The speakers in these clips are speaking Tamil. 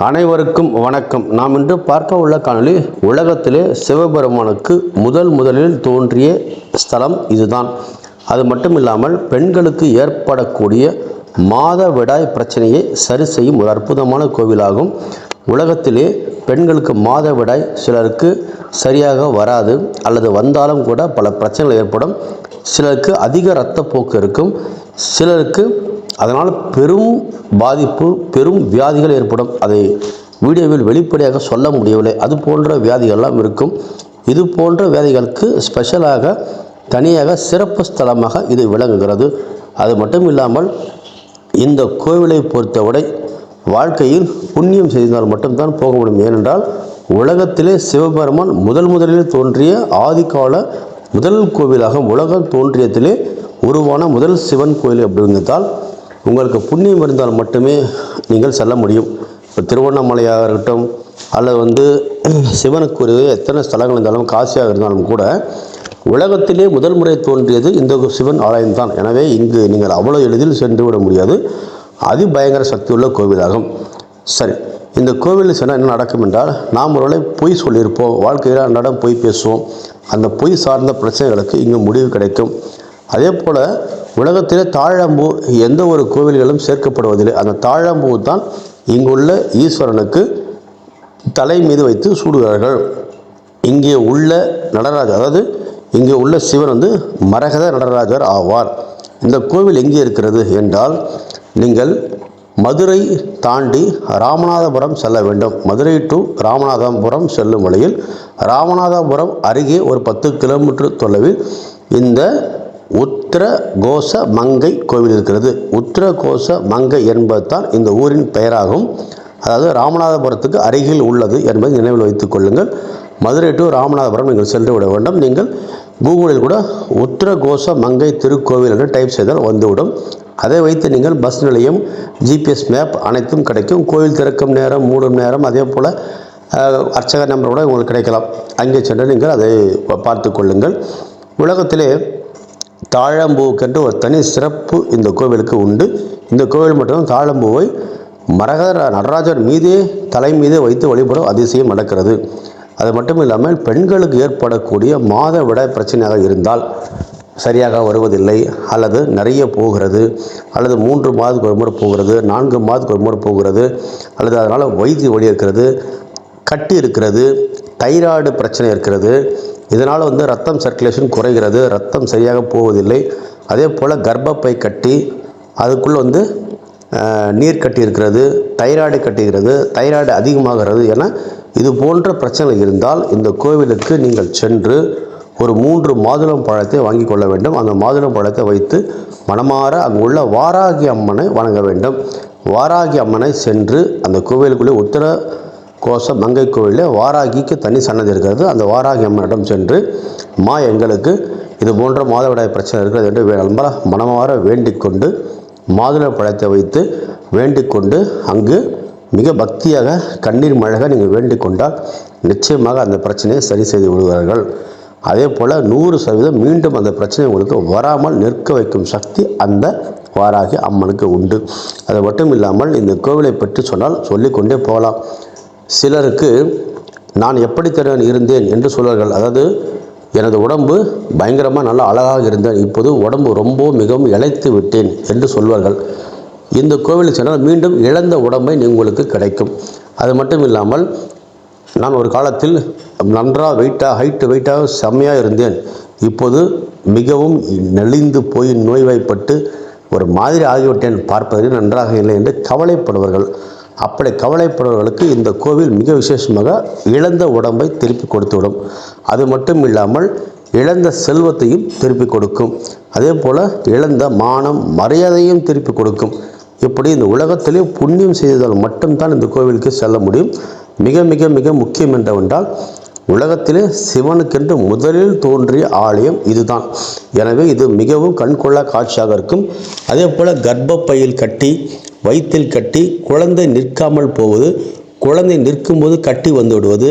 அனைவருக்கும் வணக்கம். நாம் இன்று பார்க்க உள்ள காணொளி உலகத்திலே சிவபெருமானுக்கு முதலில் தோன்றிய ஸ்தலம் இதுதான். அது மட்டும் இல்லாமல் பெண்களுக்கு ஏற்படக்கூடிய மாதவிடாய் பிரச்சனையை சரி செய்யும் ஒரு அற்புதமான கோவிலாகும். உலகத்திலே பெண்களுக்கு மாதவிடாய் சிலருக்கு சரியாக வராது, அல்லது வந்தாலும் கூட பல பிரச்சனைகள் ஏற்படும். சிலருக்கு அதிக இரத்தப்போக்கு இருக்கும், சிலருக்கு அதனால் பெரும் பாதிப்பு, பெரும் வியாதிகள் ஏற்படும். அதை வீடியோவில் வெளிப்படையாக சொல்ல முடியவில்லை. அது போன்ற வியாதிகள்லாம் இருக்கும். இது போன்ற வியாதிகளுக்கு ஸ்பெஷலாக தனியாக சிறப்பு ஸ்தலமாக இது விளங்குகிறது. அது மட்டும் இல்லாமல் இந்த கோவிலை பொறுத்தவரை வாழ்க்கையில் புண்ணியம் செய்தால் மட்டும்தான் போக முடியும். ஏனென்றால் உலகத்திலே சிவபெருமான் முதலில் தோன்றிய ஆதிகால முதல் கோவிலாக உலகம் தோன்றியத்திலே உருவான முதல் சிவன் கோயில் அப்படிங்கிறதால் உங்களுக்கு புண்ணியம் இருந்தால் மட்டுமே நீங்கள் செல்ல முடியும். இப்போ திருவண்ணாமலையாக இருக்கட்டும், அல்லது சிவனுக்குரிய எத்தனை ஸ்தலங்கள் இருந்தாலும், காசியாக இருந்தாலும் கூட உலகத்திலே முதல் முறை தோன்றியது இந்த சிவன் ஆலயம்தான். எனவே இங்கு நீங்கள் அவ்வளோ எளிதில் சென்று விட முடியாது. அதிபயங்கர சக்தியுள்ள கோவிலாகும். சரி, இந்த கோவிலில் சொன்னால் என்ன நடக்கும் என்றால், நாம் ஒருவேளை பொய் சொல்லியிருப்போம், வாழ்க்கையில் அன்றாடம் பொய் பேசுவோம். அந்த பொய் சார்ந்த பிரச்சனைகளுக்கு இங்கு முடிவு கிடைக்கும். அதே போல் உலகத்திலே தாழம்பூ எந்த ஒரு கோவில்களும் சேர்க்கப்படுவதில்லை. அந்த தாழம்பூ தான் இங்குள்ள ஈஸ்வரனுக்கு தலை மீது வைத்து சூடுகிறார்கள். இங்கே உள்ள நடராஜர், அதாவது இங்கே உள்ள சிவன் மரகத நடராஜர் ஆவார். இந்த கோவில் எங்கே இருக்கிறது என்றால், நீங்கள் மதுரை தாண்டி ராமநாதபுரம் செல்ல வேண்டும். மதுரை டு ராமநாதபுரம் செல்லும் வழியில் ராமநாதபுரம் அருகே ஒரு 10 கிலோமீட்டர் தொலைவில் இந்த உத்திரகோச மங்கை கோவில் இருக்கிறது. உத்திரகோச மங்கை என்பது தான் இந்த ஊரின் பெயராகும். அதாவது ராமநாதபுரத்துக்கு அருகில் உள்ளது என்பதை நினைவில் வைத்துக் கொள்ளுங்கள். மதுரை டு ராமநாதபுரம் நீங்கள் சென்று விட வேண்டும். நீங்கள் கூகுளில் கூட உத்திரகோச மங்கை திருக்கோவில் என்று டைப் செய்தால் வந்துவிடும். அதை வைத்து நீங்கள் பஸ் நிலையம், ஜிபிஎஸ் மேப் அனைத்தும் கிடைக்கும். கோவில் திறக்கும் நேரம், மூடும் நேரம், அதே போல் அர்ச்சகர் நம்பர் கூட உங்களுக்கு கிடைக்கலாம். அங்கே சென்று நீங்கள் அதை பார்த்து கொள்ளுங்கள். உலகத்திலே தாழம்பூவுக்கென்று ஒரு தனி சிறப்பு இந்த கோவிலுக்கு உண்டு. இந்த கோவில் மட்டும் தாழம்பூவை மரகத நடராஜர் மீதே தலை மீதே வைத்து வழிபடும் அதிசயம் நடக்கிறது. அது மட்டும் இல்லாமல் பெண்களுக்கு ஏற்படக்கூடிய மாதவிடாய் பிரச்சனையாக இருந்தால் சரியாக வருவதில்லை, அல்லது நிறைய போகிறது, அல்லது 3 மாதத்துக்கு ஒரு முறை போகிறது, 4 மாதத்துக்கு ஒரு முறை போகிறது, அல்லது அதனால் வயிற்று வலி இருக்கிறது, கட்டி இருக்கிறது, தைராய்டு பிரச்சனை இருக்கிறது, இதனால் ரத்தம் சர்க்குலேஷன் குறைகிறது, ரத்தம் சரியாக போவதில்லை, அதே போல் கர்ப்பப்பை கட்டி, அதுக்குள்ளே நீர் கட்டி இருக்கிறது, தைராய்டு கட்டுகிறது, தைராய்டு அதிகமாகிறது என இது போன்ற பிரச்சனை இருந்தால் இந்த கோவிலுக்கு நீங்கள் சென்று ஒரு 3 மாதுளம் பழத்தை வாங்கி கொள்ள வேண்டும். அந்த மாதுளம் பழத்தை வைத்து மனமாற அங்குள்ள வாராகி அம்மனை வணங்க வேண்டும். வாராகி அம்மனை சென்று அந்த கோவிலுக்குள்ளே உத்திரகோச மங்கை கோவிலில் வாராகிக்கு தனி சன்னதி இருக்கிறது. அந்த வாராகி அம்மனிடம் சென்று, எங்களுக்கு இது போன்ற மாதவிடாய் பிரச்சனை இருக்கிறது என்று மனமாற வேண்டிக் கொண்டு மாதுளை பழத்தை வைத்து வேண்டிக் கொண்டு அங்கு மிக பக்தியாக கண்ணீர் மழக நீங்கள் வேண்டிக் கொண்டால் நிச்சயமாக அந்த பிரச்சனையை சரி செய்து விடுவார்கள். அதே போல் 100% மீண்டும் அந்த பிரச்சனை உங்களுக்கு வராமல் நிற்க வைக்கும் சக்தி அந்த வாராகி அம்மனுக்கு உண்டு. அது மட்டும் இல்லாமல் இந்த கோவிலை பற்றி சொன்னால் சொல்லிக்கொண்டே போகலாம். சிலருக்கு நான் எப்படித்தான் இருந்தேன் என்று சொல்வார்கள். அதாவது எனது உடம்பு பயங்கரமாக நல்லா அழகாக இருந்தேன், இப்போது உடம்பு ரொம்ப மிகவும் இளைத்து விட்டேன் என்று சொல்வார்கள். இந்த கோவிலுக்கு சென்றால் மீண்டும் இழந்த உடம்பை உங்களுக்கு கிடைக்கும். அது மட்டும் இல்லாமல் நான் ஒரு காலத்தில் நன்றாக வெயிட்டாக செம்மையாக இருந்தேன், இப்போது மிகவும் நெளிந்து போய் நோய்வாய்ப்பட்டு ஒரு மாதிரி ஆகிவிட்டேன், பார்ப்பதற்கு நன்றாக இல்லை என்று கவலைப்படுவார்கள். அப்படி கவலைப்படுபவர்களுக்கு இந்த கோவில் மிக விசேஷமாக இழந்த உடம்பை திருப்பி கொடுத்துவிடும். அது மட்டும் இல்லாமல் இழந்த செல்வத்தையும் திருப்பி கொடுக்கும். அதே போல் இழந்த மானம் மரியாதையும் திருப்பி கொடுக்கும். இப்படி இந்த உலகத்திலே புண்ணியம் செய்தால் மட்டும்தான் இந்த கோவிலுக்கு செல்ல முடியும். மிக மிக மிக முக்கியம் என்னவென்றால், உலகத்திலே சிவனுக்கென்று முதலில் தோன்றிய ஆலயம் இதுதான். எனவே இது மிகவும் கண்கொள்ளா காட்சியாக இருக்கும். அதே போல் கர்ப்பப்பையில் கட்டி, வயிற்றில் கட்டி, குழந்தை நிற்காமல் போவது, குழந்தை நிற்கும்போது கட்டி வந்து விடுவது,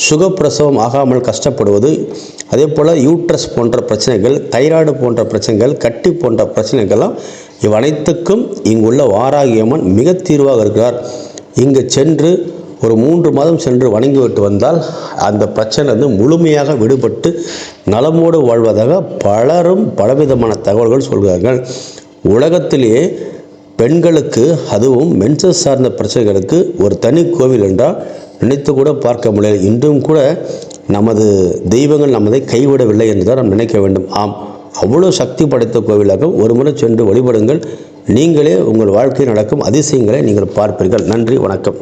சுகப்பிரசவம் ஆகாமல் கஷ்டப்படுவது, அதே போல் யூட்ரஸ் போன்ற பிரச்சனைகள், தைராய்டு போன்ற பிரச்சனைகள், கட்டி போன்ற பிரச்சனைகள்லாம் இவ்வனைத்துக்கும் இங்குள்ள வாராகி அம்மன் மிக தீர்வாக இருக்கிறார். இங்கு சென்று ஒரு 3 மாதம் சென்று வணங்கிவிட்டு வந்தால் அந்த பிரச்சனை முழுமையாக விடுபட்டு நலமோடு வாழ்வதாக பலரும் பலவிதமான தகவல்கள் சொல்கிறார்கள். உலகத்திலேயே பெண்களுக்கு, அதுவும் மென்சஸ் சார்ந்த பிரச்சனைகளுக்கு ஒரு தனி கோவில் என்றால் நினைத்து கூட பார்க்க முடியல. இன்றும் கூட நமது தெய்வங்கள் நம்மதை கைவிடவில்லை என்றுதான் நாம் நினைக்க வேண்டும். ஆம், அவ்வளோ சக்தி படைத்த கோவிலாக ஒரு முறை சென்று வழிபடுங்கள். நீங்களே உங்கள் வாழ்க்கையில் நடக்கும் அதிசயங்களை நீங்கள் பார்ப்பீர்கள். நன்றி, வணக்கம்.